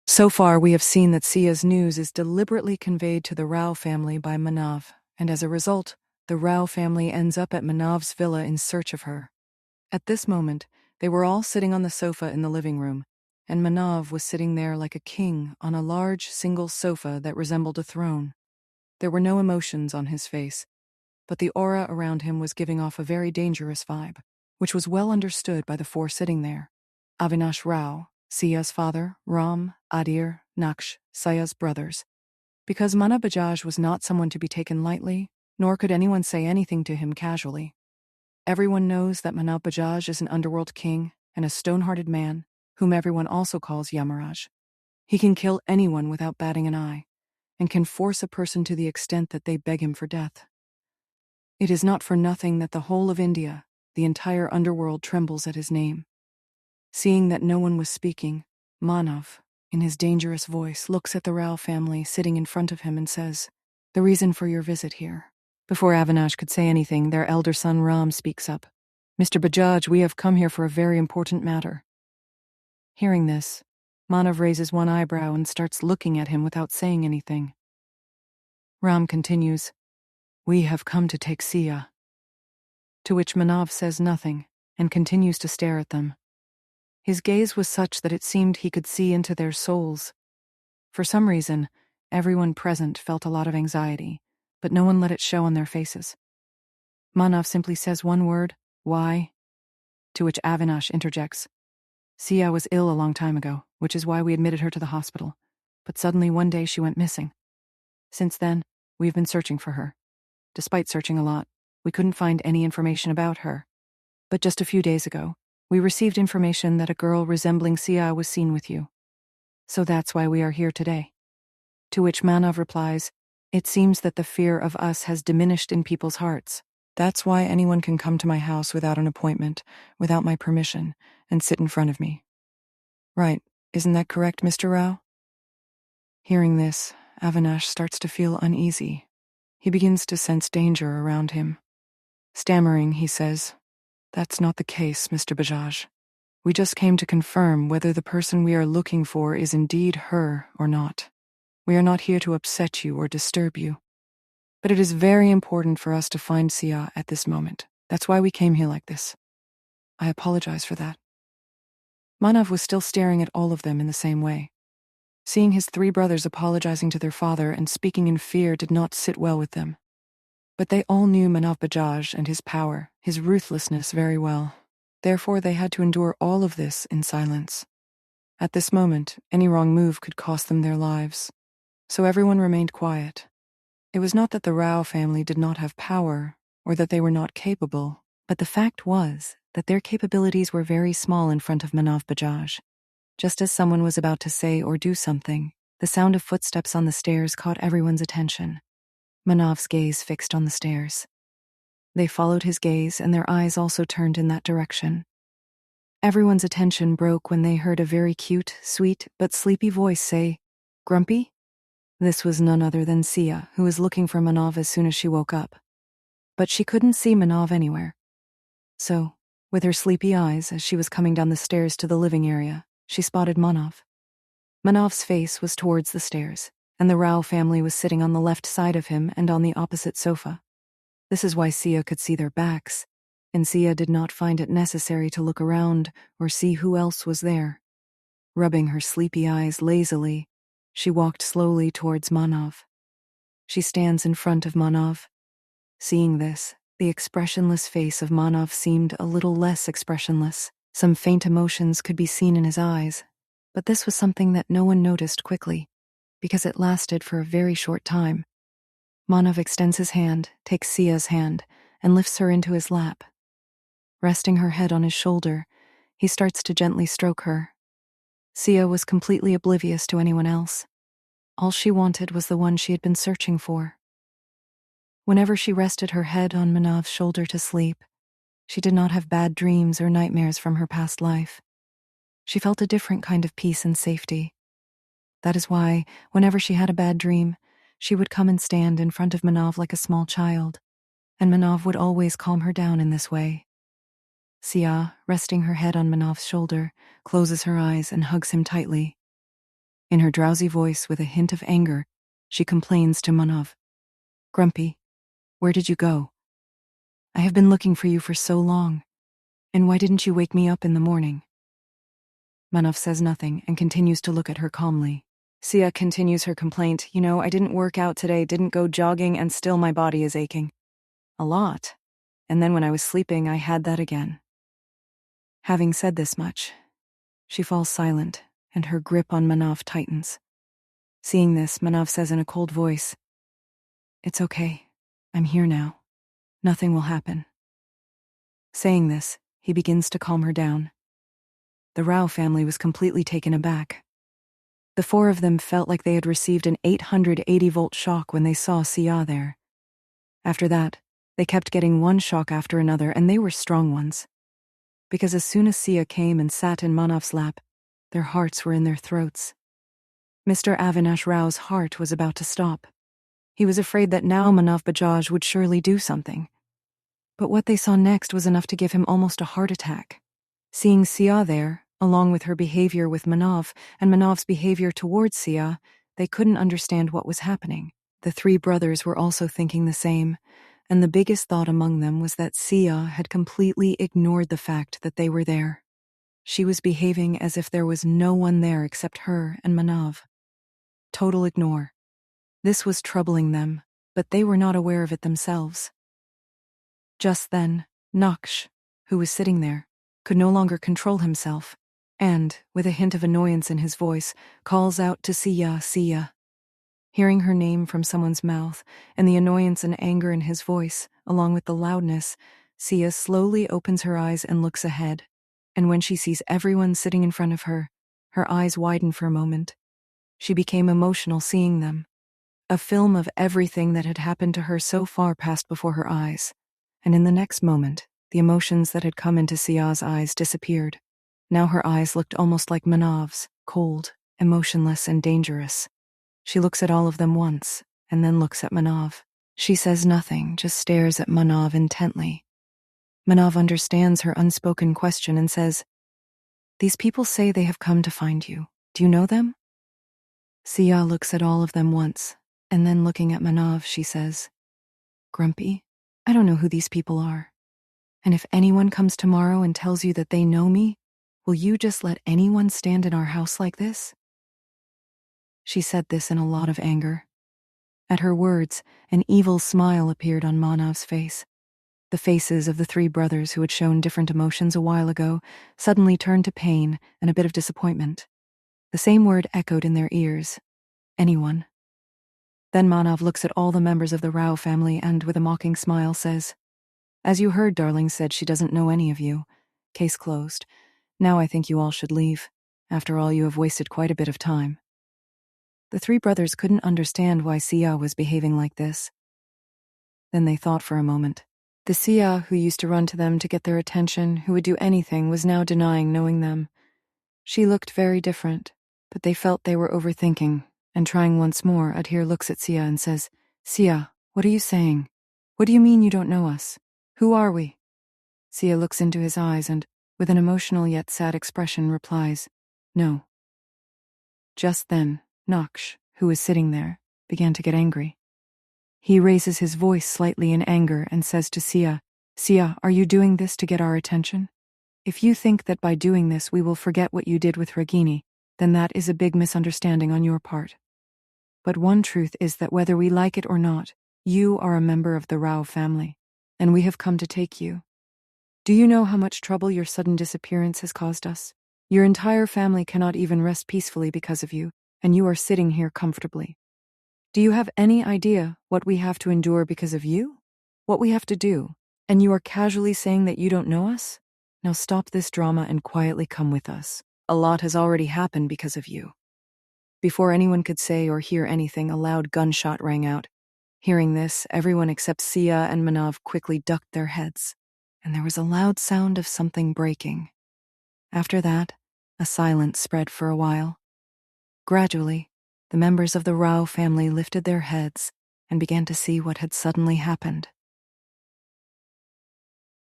So far, we have seen that Sia's news is deliberately conveyed to the Rao family by Manav, and as a result, the Rao family ends up at Manav's villa in search of her. At this moment, they were all sitting on the sofa in the living room, and Manav was sitting there like a king on a large single sofa that resembled a throne. There were no emotions on his face, but the aura around him was giving off a very dangerous vibe, which was well understood by the four sitting there. Avinash Rao, Sia's father, Ram, Adir, Naksh, Saya's brothers. Because Mana Bajaj was not someone to be taken lightly, nor could anyone say anything to him casually. Everyone knows that Mana Bajaj is an underworld king and a stone-hearted man, whom everyone also calls Yamaraj. He can kill anyone without batting an eye, and can force a person to the extent that they beg him for death. It is not for nothing that the whole of India, the entire underworld, trembles at his name. Seeing that no one was speaking, Manav, in his dangerous voice, looks at the Rao family sitting in front of him and says, "The reason for your visit here." Before Avinash could say anything, their elder son Ram speaks up. "Mr. Bajaj, we have come here for a very important matter." Hearing this, Manav raises one eyebrow and starts looking at him without saying anything. Ram continues, "We have come to take Siya." To which Manav says nothing and continues to stare at them. His gaze was such that it seemed he could see into their souls. For some reason, everyone present felt a lot of anxiety, but no one let it show on their faces. Manav simply says one word, "Why?" To which Avinash interjects, "Siya was ill a long time ago, which is why we admitted her to the hospital. But suddenly one day she went missing. Since then, we've been searching for her. Despite searching a lot, we couldn't find any information about her. But just a few days ago, we received information that a girl resembling Siya was seen with you. So that's why we are here today." To which Manav replies, "It seems that the fear of us has diminished in people's hearts. That's why anyone can come to my house without an appointment, without my permission, and sit in front of me. Right, isn't that correct, Mr. Rao?" Hearing this, Avinash starts to feel uneasy. He begins to sense danger around him. Stammering, he says, "That's not the case, Mr. Bajaj. We just came to confirm whether the person we are looking for is indeed her or not. We are not here to upset you or disturb you. But it is very important for us to find Siya at this moment. That's why we came here like this. I apologize for that." Manav was still staring at all of them in the same way. Seeing his three brothers apologizing to their father and speaking in fear did not sit well with them. But they all knew Manav Bajaj and his power, his ruthlessness very well. Therefore, they had to endure all of this in silence. At this moment, any wrong move could cost them their lives. So everyone remained quiet. It was not that the Rao family did not have power, or that they were not capable, but the fact was that their capabilities were very small in front of Manav Bajaj. Just as someone was about to say or do something, the sound of footsteps on the stairs caught everyone's attention. Manav's gaze fixed on the stairs. They followed his gaze, and their eyes also turned in that direction. Everyone's attention broke when they heard a very cute, sweet, but sleepy voice say, "Grumpy?" This was none other than Siya, who was looking for Manav as soon as she woke up. But she couldn't see Manav anywhere. So, with her sleepy eyes, as she was coming down the stairs to the living area, she spotted Manav. Manav's face was towards the stairs, and the Rao family was sitting on the left side of him and on the opposite sofa. This is why Siya could see their backs, and Siya did not find it necessary to look around or see who else was there. Rubbing her sleepy eyes lazily, she walked slowly towards Manav. She stands in front of Manav. Seeing this, the expressionless face of Manav seemed a little less expressionless. Some faint emotions could be seen in his eyes, but this was something that no one noticed quickly, because it lasted for a very short time. Manav extends his hand, takes Sia's hand, and lifts her into his lap. Resting her head on his shoulder, he starts to gently stroke her. Siya was completely oblivious to anyone else. All she wanted was the one she had been searching for. Whenever she rested her head on Manav's shoulder to sleep, she did not have bad dreams or nightmares from her past life. She felt a different kind of peace and safety. That is why, whenever she had a bad dream, she would come and stand in front of Manav like a small child, and Manav would always calm her down in this way. Siya, resting her head on Manav's shoulder, closes her eyes and hugs him tightly. In her drowsy voice with a hint of anger, she complains to Manav. Grumpy, where did you go? I have been looking for you for so long. And why didn't you wake me up in the morning? Manav says nothing and continues to look at her calmly. Siya continues her complaint. I didn't work out today, didn't go jogging, and still my body is aching. A lot. And then when I was sleeping, I had that again. Having said this much, she falls silent, and her grip on Manav tightens. Seeing this, Manav says in a cold voice, It's okay. I'm here now. Nothing will happen. Saying this, he begins to calm her down. The Rao family was completely taken aback. The four of them felt like they had received an 880-volt shock when they saw Siya there. After that, they kept getting one shock after another, and they were strong ones. Because as soon as Siya came and sat in Manav's lap, their hearts were in their throats. Mr. Avinash Rao's heart was about to stop. He was afraid that now Manav Bajaj would surely do something. But what they saw next was enough to give him almost a heart attack. Seeing Siya there, along with her behavior with Manav and Manav's behavior towards Siya, they couldn't understand what was happening. The three brothers were also thinking the same, and the biggest thought among them was that Siya had completely ignored the fact that they were there. She was behaving as if there was no one there except her and Manav. Total ignore. This was troubling them, but they were not aware of it themselves. Just then, Naksh, who was sitting there, could no longer control himself, and, with a hint of annoyance in his voice, calls out to Siya, Siya. Hearing her name from someone's mouth, and the annoyance and anger in his voice, along with the loudness, Siya slowly opens her eyes and looks ahead, and when she sees everyone sitting in front of her, her eyes widen for a moment. She became emotional seeing them. A film of everything that had happened to her so far passed before her eyes, and in the next moment, the emotions that had come into Siya's eyes disappeared. Now her eyes looked almost like Manav's, cold, emotionless, and dangerous. She looks at all of them once, and then looks at Manav. She says nothing, just stares at Manav intently. Manav understands her unspoken question and says, These people say they have come to find you. Do you know them? Siya looks at all of them once, and then looking at Manav, she says, Grumpy, I don't know who these people are. And if anyone comes tomorrow and tells you that they know me, will you just let anyone stand in our house like this? She said this in a lot of anger. At her words, an evil smile appeared on Manav's face. The faces of the three brothers who had shown different emotions a while ago suddenly turned to pain and a bit of disappointment. The same word echoed in their ears. Anyone. Then Manav looks at all the members of the Rao family and, with a mocking smile, says, As you heard, Darling said she doesn't know any of you. Case closed. Now I think you all should leave. After all, you have wasted quite a bit of time. The three brothers couldn't understand why Siya was behaving like this. Then they thought for a moment. The Siya who used to run to them to get their attention, who would do anything, was now denying knowing them. She looked very different, but they felt they were overthinking, and trying once more, Adhir looks at Siya and says, Siya, what are you saying? What do you mean you don't know us? Who are we? Siya looks into his eyes and, with an emotional yet sad expression, replies, No. Just then, Naksh, who was sitting there, began to get angry. He raises his voice slightly in anger and says to Siya, Siya, are you doing this to get our attention? If you think that by doing this we will forget what you did with Ragini, then that is a big misunderstanding on your part. But one truth is that whether we like it or not, you are a member of the Rao family, and we have come to take you. Do you know how much trouble your sudden disappearance has caused us? Your entire family cannot even rest peacefully because of you, and you are sitting here comfortably. Do you have any idea what we have to endure because of you? What we have to do? And you are casually saying that you don't know us? Now stop this drama and quietly come with us. A lot has already happened because of you. Before anyone could say or hear anything, a loud gunshot rang out. Hearing this, everyone except Siya and Manav quickly ducked their heads, and there was a loud sound of something breaking. After that, a silence spread for a while. Gradually, the members of the Rao family lifted their heads and began to see what had suddenly happened.